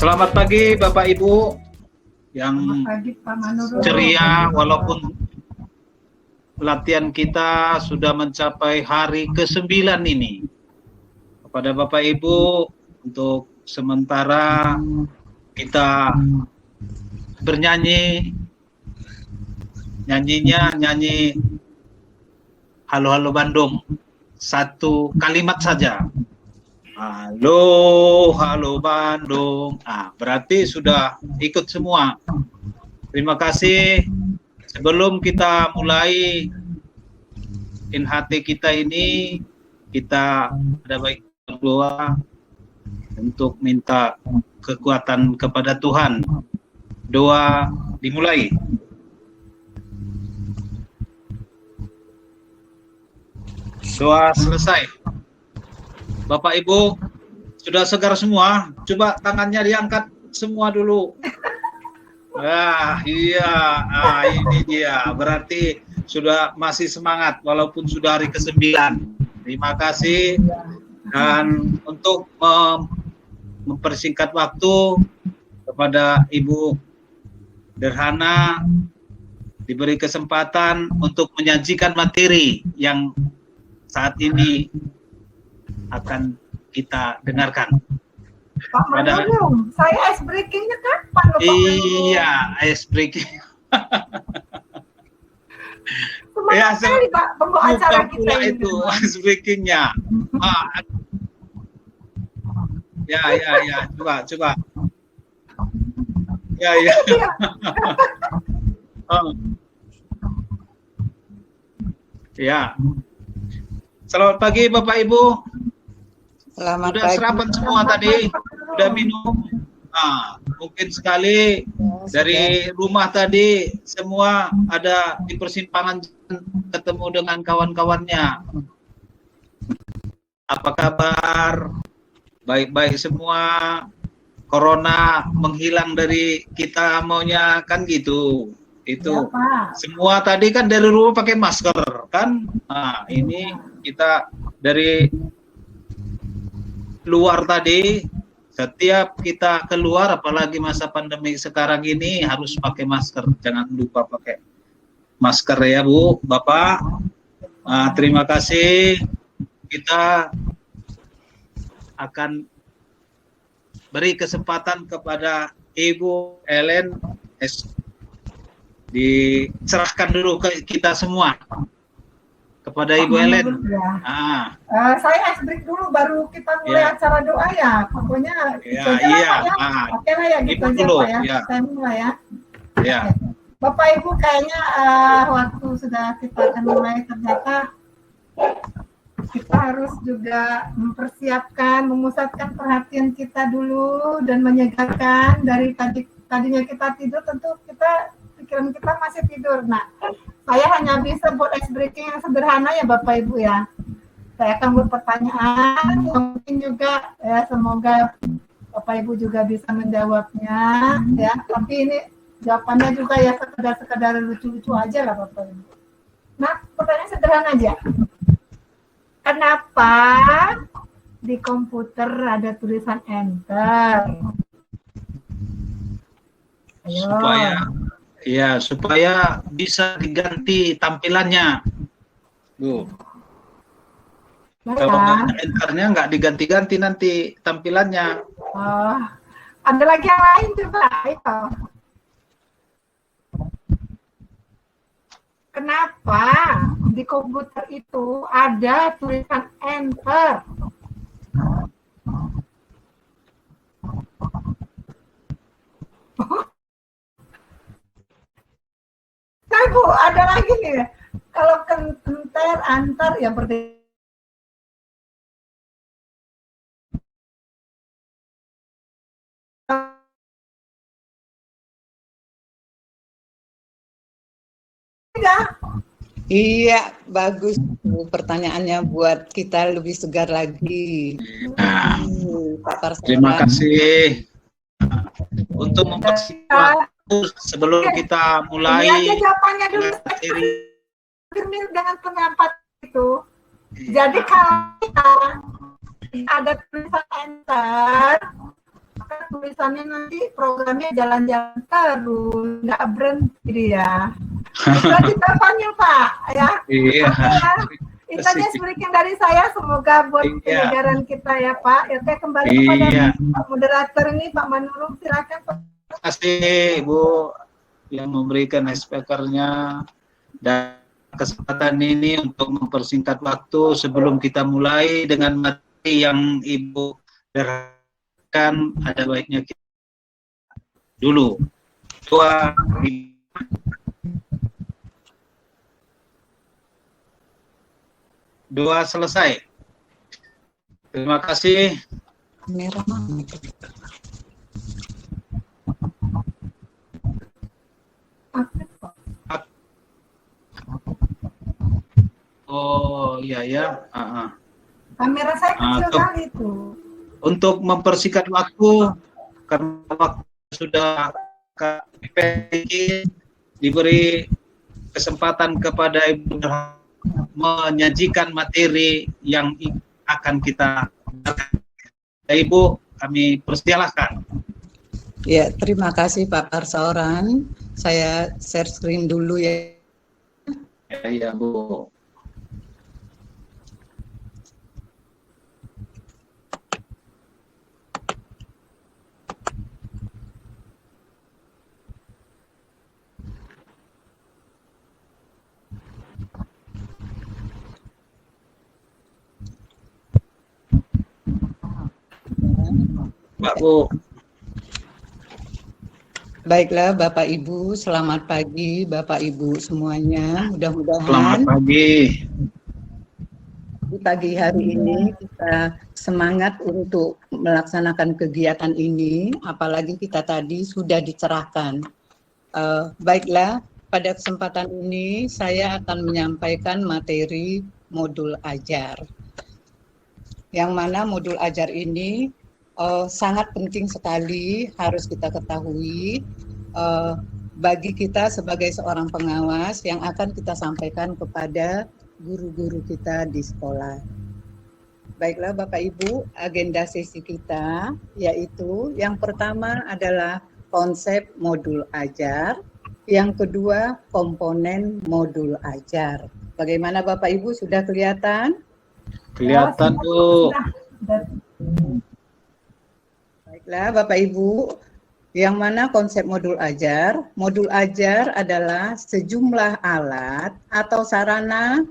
Selamat pagi Bapak Ibu yang ceria, walaupun latihan kita sudah mencapai hari ke-9 ini. Kepada Bapak Ibu, untuk sementara kita bernyanyi, nyanyi Halo Halo Bandung, satu kalimat saja. Halo, halo Bandung. Berarti sudah ikut semua. Terima kasih. Sebelum kita mulai hati kita ini, kita ada baik berdoa untuk minta kekuatan kepada Tuhan. Doa dimulai. Doa selesai. Bapak Ibu sudah segar semua, coba tangannya diangkat semua dulu. Iya, ini dia, berarti sudah masih semangat walaupun sudah hari ke-9. Terima kasih. Dan untuk mempersingkat waktu, kepada Ibu Derhana diberi kesempatan untuk menyajikan materi yang saat ini akan kita dengarkan. Pak Manurung, saya ice breakingnya kapan loh Pak? Iya, ice breaking. Semangat sekali Pak pembawa acara kita ini. Itu ice breakingnya. Ya, coba. Ya. Ya. Selamat pagi Bapak Ibu. Selamat sudah pagi. sarapan semua tadi, sudah minum. Mungkin sekali dari rumah tadi semua ada di persimpangan ketemu dengan kawan-kawannya. Apa kabar? Baik-baik semua. Corona menghilang dari kita maunya kan gitu. Itu ya, semua tadi kan dari rumah pakai masker kan. Ini kita dari luar tadi, setiap kita keluar, apalagi masa pandemi sekarang ini harus pakai masker. Jangan lupa pakai masker ya Bu, Bapak. Terima kasih. Kita akan beri kesempatan kepada Ibu Ellen. Diserahkan dulu ke kita semua. Kepada Ibu Ellen. Ya. Saya ice break dulu baru kita mulai acara doa ya. Pokoknya iya. Oke lah ya gitu aja dulu, Pak ya. Ya. Saya mulai ya. Ya. Bapak Ibu kayaknya waktu sudah kita akan mulai, ternyata kita harus juga mempersiapkan, memusatkan perhatian kita dulu dan menyegarkan. Dari tadinya kita tidur, tentu pikiran kita masih tidur. Nah, saya hanya bisa buat ice breaking yang sederhana ya Bapak Ibu ya. Saya akan buat pertanyaan, mungkin juga ya, semoga Bapak Ibu juga bisa menjawabnya ya. Tapi ini jawabannya juga ya sekedar lucu-lucu aja lah Bapak Ibu. Nah, pertanyaan sederhana aja. Kenapa di komputer ada tulisan enter? Ayo. Supaya bisa diganti tampilannya, Bu. Kalau enternya nggak diganti-ganti nanti tampilannya. Ada lagi yang lain coba. Ayo. Kenapa di komputer itu ada tulisan enter? Nah Bu, ada lagi nih. Kalau enter, antar ya berarti. Iya, bagus pertanyaannya buat kita lebih segar lagi. Terima kasih untuk mempersiapkan sebelum kita mulai. Ini aja jawabannya dulu dengan pendapat itu. Jadi kalau kita ada tulisan enter, maka tulisannya nanti programnya jalan-jalan terus, nggak berhenti dia. Itu aja jawabannya Pak, ya. Iya. Itu aja sedikit dari saya, semoga buat pengajaran kita ya Pak. Ya, saya kembali kepada Pak moderator ini, Pak Manurung, silakan Pak. Terima kasih Bu yang memberikan speakernya dan kesempatan ini untuk mempersingkat waktu sebelum kita mulai dengan materi yang Ibu derahkan. Ada baiknya kita dulu dua selesai. Terima kasih. Merah mana? Oh iya ya. Kamera saya kecil kali itu. Untuk mempersingkat waktu, karena waktu sudah diberi kesempatan kepada Ibu menyajikan materi yang akan kita. Ibu, kami persilahkan. Ya, terima kasih Pak Parsaoran. Saya share screen dulu ya. Ya, Bu. Pak Bu. Baiklah Bapak Ibu, selamat pagi Bapak Ibu semuanya. Mudah-mudahan Selamat pagi. di pagi hari ini kita semangat untuk melaksanakan kegiatan ini, apalagi kita tadi sudah dicerahkan. Baiklah, pada kesempatan ini saya akan menyampaikan materi modul ajar. Yang mana modul ajar ini sangat penting sekali, harus kita ketahui bagi kita sebagai seorang pengawas yang akan kita sampaikan kepada guru-guru kita di sekolah. Baiklah Bapak Ibu, agenda sesi kita yaitu yang pertama adalah konsep modul ajar, yang kedua komponen modul ajar. Bagaimana Bapak Ibu, sudah kelihatan? Kelihatan Bu. Baiklah Bapak Ibu, yang mana konsep modul ajar? Modul ajar adalah sejumlah alat atau sarana,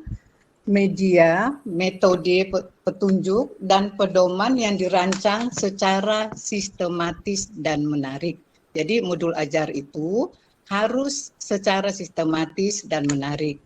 media, metode petunjuk, dan pedoman yang dirancang secara sistematis dan menarik. Jadi modul ajar itu harus secara sistematis dan menarik.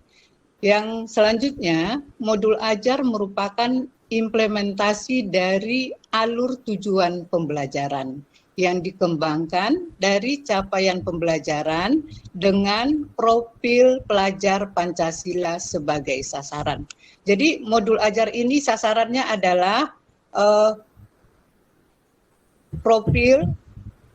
Yang selanjutnya, modul ajar merupakan implementasi dari alur tujuan pembelajaran yang dikembangkan dari capaian pembelajaran dengan profil pelajar Pancasila sebagai sasaran. Jadi modul ajar ini sasarannya adalah profil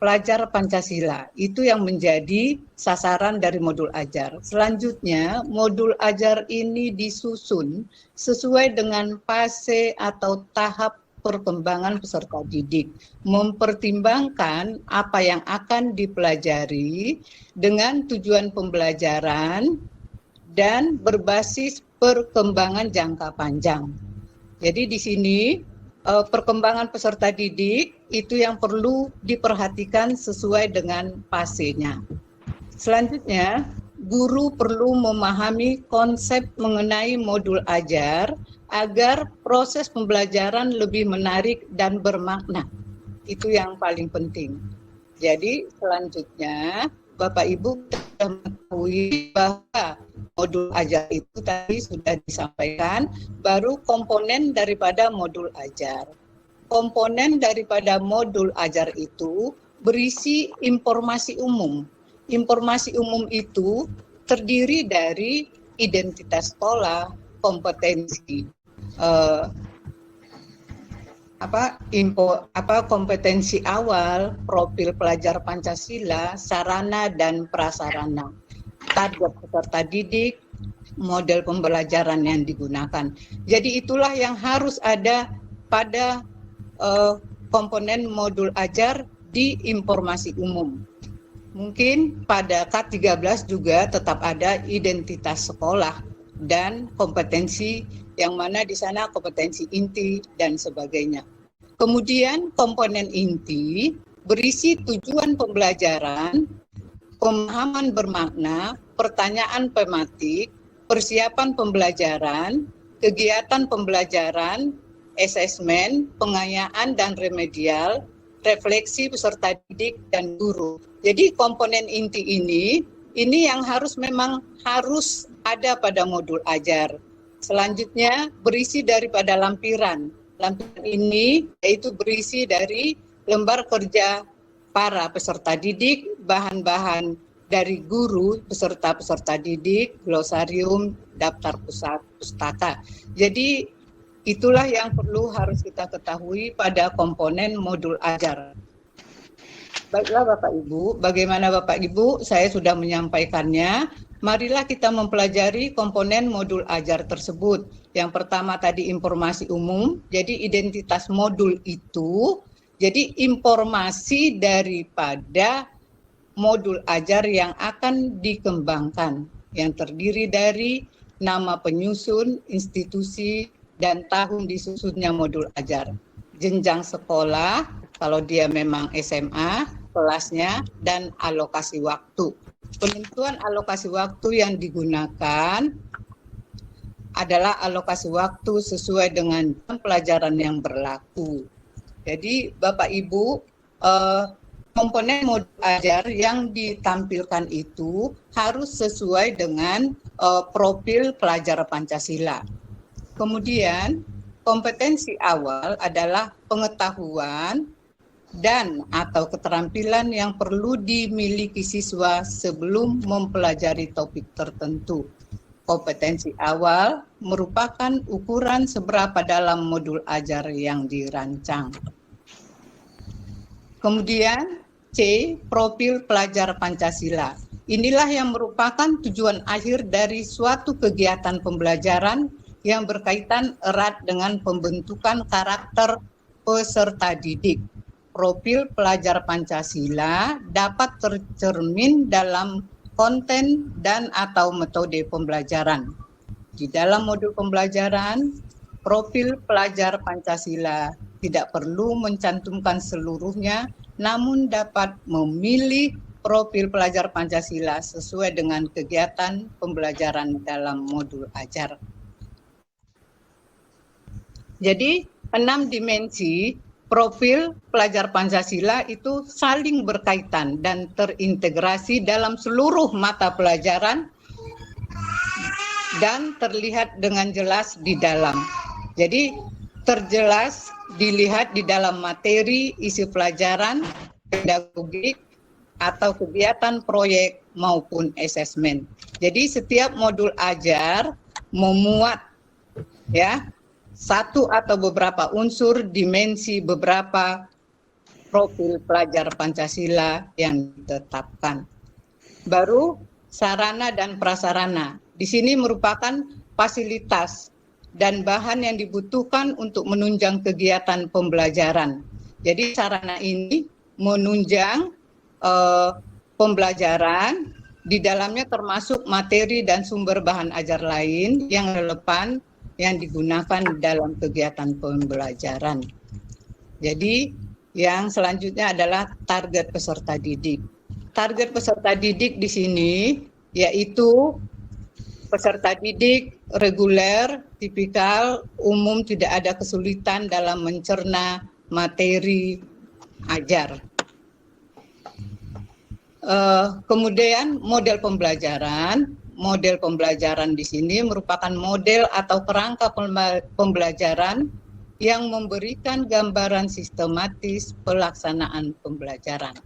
pelajar Pancasila. Itu yang menjadi sasaran dari modul ajar. Selanjutnya, modul ajar ini disusun sesuai dengan fase atau tahap perkembangan peserta didik, mempertimbangkan apa yang akan dipelajari dengan tujuan pembelajaran dan berbasis perkembangan jangka panjang. Jadi di sini perkembangan peserta didik itu yang perlu diperhatikan sesuai dengan fasenya. Selanjutnya, guru perlu memahami konsep mengenai modul ajar agar proses pembelajaran lebih menarik dan bermakna. Itu yang paling penting. Jadi selanjutnya Bapak Ibu sudah mengetahui bahwa modul ajar itu tadi sudah disampaikan, baru komponen daripada modul ajar. Komponen daripada modul ajar itu berisi informasi umum. Informasi umum itu terdiri dari identitas sekolah, kompetensi, kompetensi awal, profil pelajar Pancasila, sarana dan prasarana, target peserta didik, model pembelajaran yang digunakan. Jadi itulah yang harus ada pada komponen modul ajar di informasi umum. Mungkin pada K13 juga tetap ada identitas sekolah dan kompetensi yang mana di sana kompetensi inti dan sebagainya. Kemudian komponen inti berisi tujuan pembelajaran, pemahaman bermakna, pertanyaan tematik, persiapan pembelajaran, kegiatan pembelajaran, asesmen, pengayaan dan remedial, refleksi peserta didik dan guru. Jadi komponen inti ini yang memang harus ada pada modul ajar. Selanjutnya berisi daripada lampiran. Lampiran ini yaitu berisi dari lembar kerja para peserta didik, bahan-bahan dari guru, peserta didik, glosarium, daftar pustaka. Jadi itulah yang harus kita ketahui pada komponen modul ajar. Baiklah Bapak Ibu, bagaimana Bapak Ibu? Saya sudah menyampaikannya. Marilah kita mempelajari komponen modul ajar tersebut. Yang pertama tadi informasi umum, jadi identitas modul itu, jadi informasi daripada modul ajar yang akan dikembangkan, yang terdiri dari nama penyusun, institusi, dan tahun disusunnya modul ajar. Jenjang sekolah, kalau dia memang SMA, kelasnya, dan alokasi waktu. Penentuan alokasi waktu yang digunakan adalah alokasi waktu sesuai dengan pelajaran yang berlaku. Jadi Bapak Ibu, komponen modul ajar yang ditampilkan itu harus sesuai dengan profil pelajar Pancasila. Kemudian kompetensi awal adalah pengetahuan dan atau keterampilan yang perlu dimiliki siswa sebelum mempelajari topik tertentu. Kompetensi awal merupakan ukuran seberapa dalam modul ajar yang dirancang. Kemudian C, profil pelajar Pancasila. Inilah yang merupakan tujuan akhir dari suatu kegiatan pembelajaran yang berkaitan erat dengan pembentukan karakter peserta didik. Profil pelajar Pancasila dapat tercermin dalam konten dan atau metode pembelajaran. Di dalam modul pembelajaran, profil pelajar Pancasila tidak perlu mencantumkan seluruhnya, namun dapat memilih profil pelajar Pancasila sesuai dengan kegiatan pembelajaran dalam modul ajar. Jadi, 6 dimensi profil pelajar Pancasila itu saling berkaitan dan terintegrasi dalam seluruh mata pelajaran dan terlihat dengan jelas di dalam. Jadi terjelas dilihat di dalam materi, isi pelajaran, pedagogik, atau kegiatan proyek maupun asesmen. Jadi setiap modul ajar memuat satu atau beberapa unsur dimensi beberapa profil pelajar Pancasila yang ditetapkan. Baru sarana dan prasarana. Di sini merupakan fasilitas dan bahan yang dibutuhkan untuk menunjang kegiatan pembelajaran. Jadi sarana ini menunjang pembelajaran, di dalamnya termasuk materi dan sumber bahan ajar lain yang relevan yang digunakan dalam kegiatan pembelajaran. Jadi yang selanjutnya adalah target peserta didik. Target peserta didik di sini yaitu peserta didik reguler, tipikal, umum, tidak ada kesulitan dalam mencerna materi ajar. Kemudian model pembelajaran. Model pembelajaran di sini merupakan model atau kerangka pembelajaran yang memberikan gambaran sistematis pelaksanaan pembelajaran.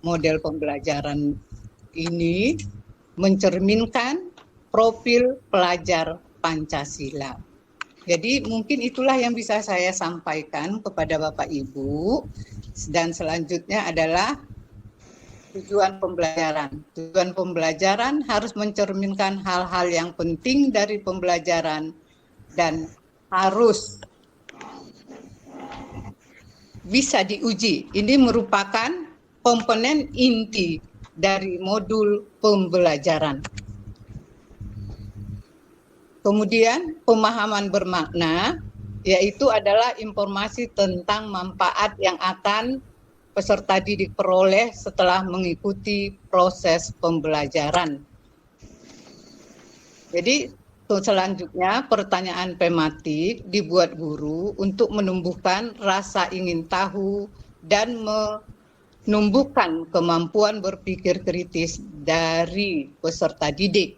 Model pembelajaran ini mencerminkan profil pelajar Pancasila. Jadi mungkin itulah yang bisa saya sampaikan kepada Bapak Ibu. Dan selanjutnya adalah tujuan pembelajaran. Tujuan pembelajaran harus mencerminkan hal-hal yang penting dari pembelajaran dan harus bisa diuji. Ini merupakan komponen inti dari modul pembelajaran. Kemudian pemahaman bermakna, yaitu adalah informasi tentang manfaat yang akan peserta didik peroleh setelah mengikuti proses pembelajaran. Jadi selanjutnya pertanyaan tematik dibuat guru untuk menumbuhkan rasa ingin tahu dan menumbuhkan kemampuan berpikir kritis dari peserta didik.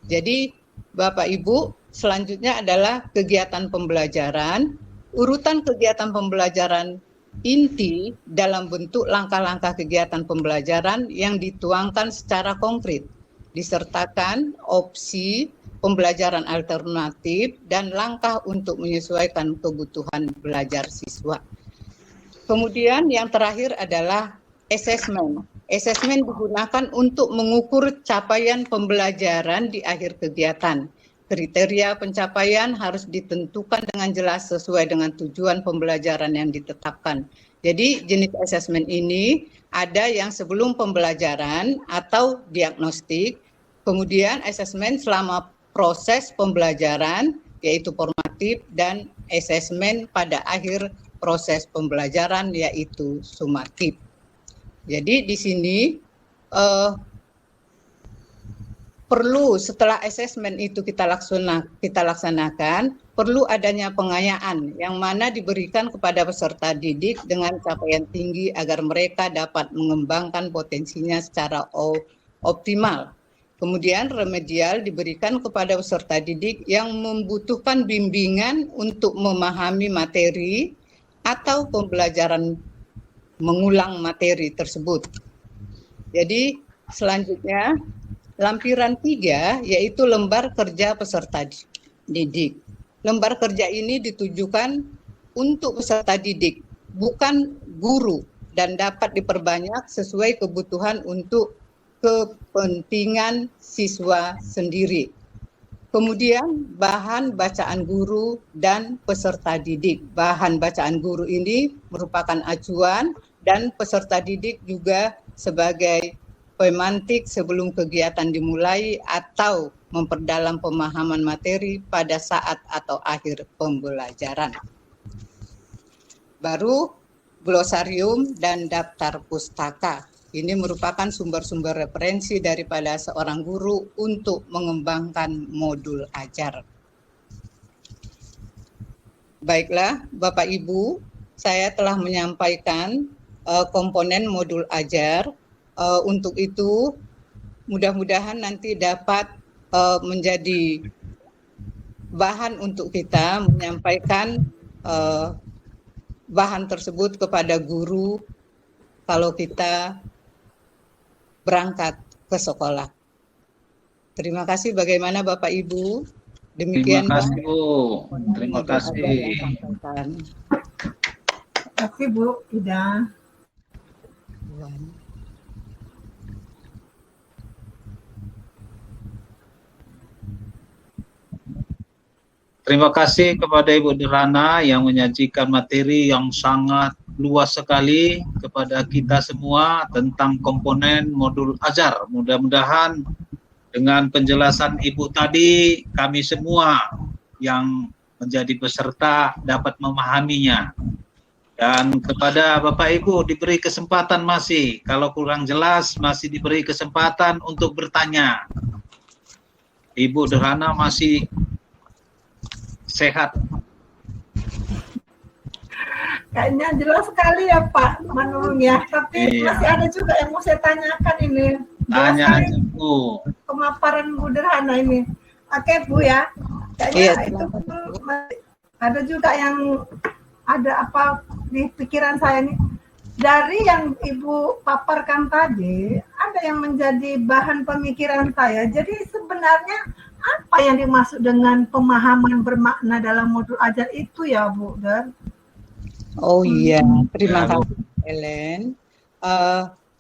Jadi Bapak Ibu, selanjutnya adalah kegiatan pembelajaran. Urutan kegiatan pembelajaran inti dalam bentuk langkah-langkah kegiatan pembelajaran yang dituangkan secara konkret, disertakan opsi pembelajaran alternatif dan langkah untuk menyesuaikan kebutuhan belajar siswa. Kemudian yang terakhir adalah assessment. Assessment digunakan untuk mengukur capaian pembelajaran di akhir kegiatan. Kriteria pencapaian harus ditentukan dengan jelas sesuai dengan tujuan pembelajaran yang ditetapkan. Jadi jenis assessment ini ada yang sebelum pembelajaran atau diagnostik, kemudian assessment selama proses pembelajaran yaitu formatif, dan assessment pada akhir proses pembelajaran yaitu sumatif. Jadi di sini perlu setelah assessment itu kita laksanakan, perlu adanya pengayaan yang mana diberikan kepada peserta didik dengan capaian tinggi agar mereka dapat mengembangkan potensinya secara optimal. Kemudian remedial diberikan kepada peserta didik yang membutuhkan bimbingan untuk memahami materi atau pembelajaran mengulang materi tersebut. Jadi selanjutnya lampiran 3 yaitu lembar kerja peserta didik. Lembar kerja ini ditujukan untuk peserta didik, bukan guru, dan dapat diperbanyak sesuai kebutuhan untuk kepentingan siswa sendiri. Kemudian bahan bacaan guru dan peserta didik. Bahan bacaan guru ini merupakan acuan dan peserta didik juga sebagai pemantik sebelum kegiatan dimulai atau memperdalam pemahaman materi pada saat atau akhir pembelajaran. Baru glosarium dan daftar pustaka. Ini merupakan sumber-sumber referensi daripada seorang guru untuk mengembangkan modul ajar. Baiklah, Bapak Ibu, saya telah menyampaikan komponen modul ajar. Untuk itu, mudah-mudahan nanti dapat menjadi bahan untuk kita menyampaikan bahan tersebut kepada guru kalau kita berangkat ke sekolah. Terima kasih. Bagaimana Bapak Ibu? Demikian. Terima kasih Bu. Terima kasih. Terima kasih Bu Ida. Terima kasih kepada Ibu Dirana yang menyajikan materi yang sangat luas sekali kepada kita semua tentang komponen modul ajar. Mudah-mudahan dengan penjelasan Ibu tadi, kami semua yang menjadi peserta dapat memahaminya. Dan kepada Bapak Ibu diberi kesempatan masih, kalau kurang jelas masih diberi kesempatan untuk bertanya. Ibu Dirana masih sehat. Kayaknya jelas sekali ya Pak Manurung ya, tapi iya, masih ada juga yang mau saya tanyakan ini. Tanya aja Bu. Pemaparan Bu Dirana ini. Oke Bu ya. Kayaknya itu ada juga yang ada apa di pikiran saya nih. Dari yang Ibu paparkan tadi, ada yang menjadi bahan pemikiran saya. Jadi sebenarnya apa yang dimaksud dengan pemahaman bermakna dalam modul ajar itu ya Bu Dar? Oh iya, terima kasih Helen.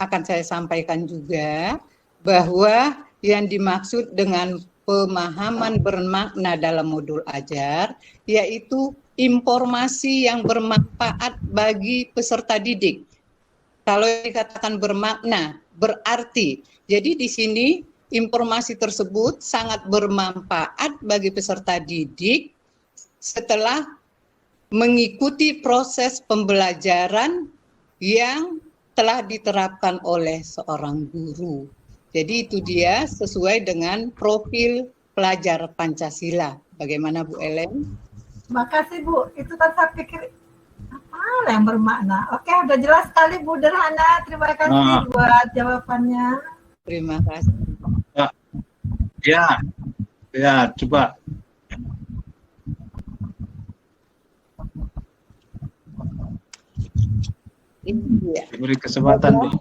Akan saya sampaikan juga bahwa yang dimaksud dengan pemahaman bermakna dalam modul ajar yaitu informasi yang bermanfaat bagi peserta didik. Kalau dikatakan bermakna, berarti. Jadi di sini informasi tersebut sangat bermanfaat bagi peserta didik setelah mengikuti proses pembelajaran yang telah diterapkan oleh seorang guru. Jadi itu dia sesuai dengan profil pelajar Pancasila. Bagaimana Bu Ellen? Makasih Bu, itu kan saya pikir apa yang bermakna. Oke, udah jelas sekali Bu Derhana. Terima kasih buat jawabannya. Terima kasih. Ya, coba. Iya. Diberi kesempatan.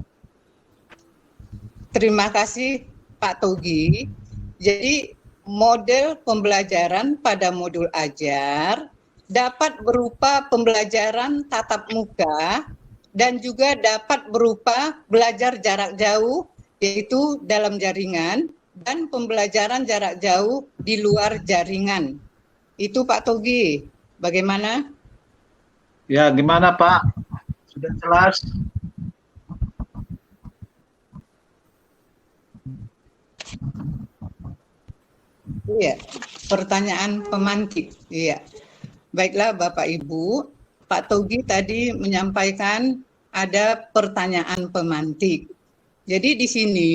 Terima kasih Pak Togi. Jadi model pembelajaran pada modul ajar dapat berupa pembelajaran tatap muka dan juga dapat berupa belajar jarak jauh, yaitu dalam jaringan, dan pembelajaran jarak jauh di luar jaringan. Itu Pak Togi, bagaimana? Ya, gimana Pak? Sudah jelas? Iya, pertanyaan pemantik. Iya. Baiklah Bapak Ibu, Pak Togi tadi menyampaikan ada pertanyaan pemantik. Jadi di sini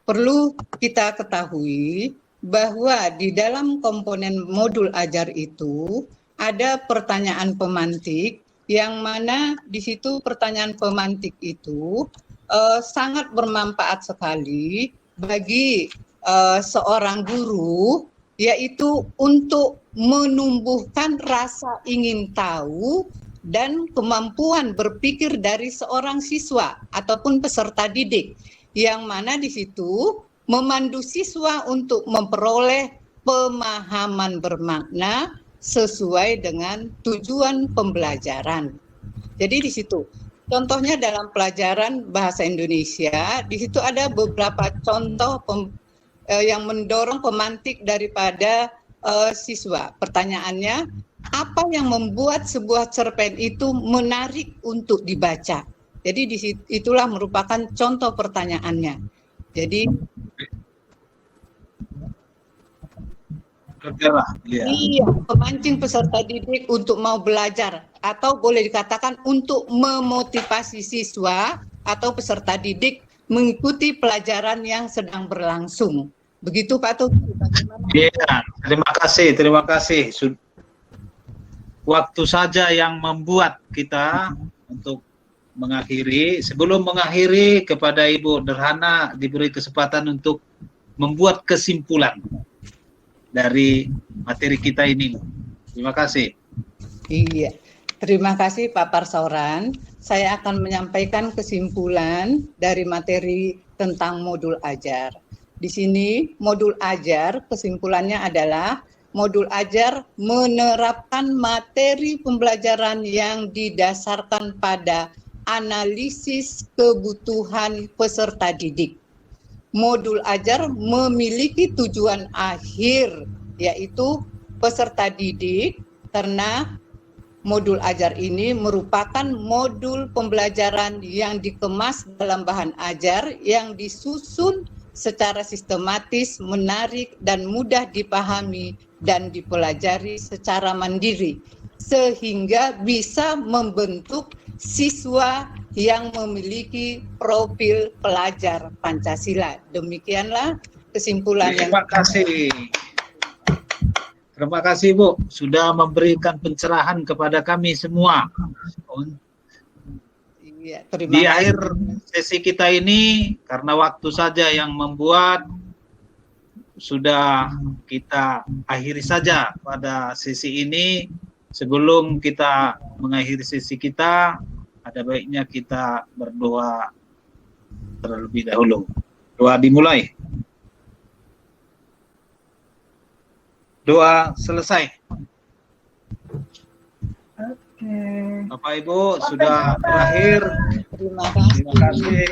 perlu kita ketahui bahwa di dalam komponen modul ajar itu ada pertanyaan pemantik yang mana di situ pertanyaan pemantik itu sangat bermanfaat sekali bagi seorang guru, yaitu untuk menumbuhkan rasa ingin tahu dan kemampuan berpikir dari seorang siswa ataupun peserta didik, yang mana di situ memandu siswa untuk memperoleh pemahaman bermakna sesuai dengan tujuan pembelajaran. Jadi di situ contohnya dalam pelajaran bahasa Indonesia, di situ ada beberapa contoh yang mendorong pemantik daripada siswa. Pertanyaannya, apa yang membuat sebuah cerpen itu menarik untuk dibaca? Jadi itulah merupakan contoh pertanyaannya. Jadi iya, memancing peserta didik untuk mau belajar, atau boleh dikatakan untuk memotivasi siswa atau peserta didik mengikuti pelajaran yang sedang berlangsung. Begitu Pak Togi. Iya, terima kasih. Waktu saja yang membuat kita untuk mengakhiri. Sebelum mengakhiri, kepada Ibu Derhana diberi kesempatan untuk membuat kesimpulan dari materi kita ini. Terima kasih. Iya, terima kasih Pak Parsauran. Saya akan menyampaikan kesimpulan dari materi tentang modul ajar. Di sini modul ajar kesimpulannya adalah modul ajar menerapkan materi pembelajaran yang didasarkan pada analisis kebutuhan peserta didik. Modul ajar memiliki tujuan akhir, yaitu peserta didik, karena modul ajar ini merupakan modul pembelajaran yang dikemas dalam bahan ajar yang disusun secara sistematis, menarik, dan mudah dipahami dan dipelajari secara mandiri, sehingga bisa membentuk siswa yang memiliki profil pelajar Pancasila. Demikianlah kesimpulan Terima kasih. Terima kasih Bu, sudah memberikan pencerahan kepada kami semua. Iya, di akhir sesi kita ini, karena waktu saja yang membuat, sudah kita akhiri saja pada sesi ini. Sebelum kita mengakhiri sesi kita, ada baiknya kita berdoa terlebih dahulu. Doa dimulai. Doa selesai. Oke. Bapak Ibu sudah berakhir. Terima kasih. Terima kasih.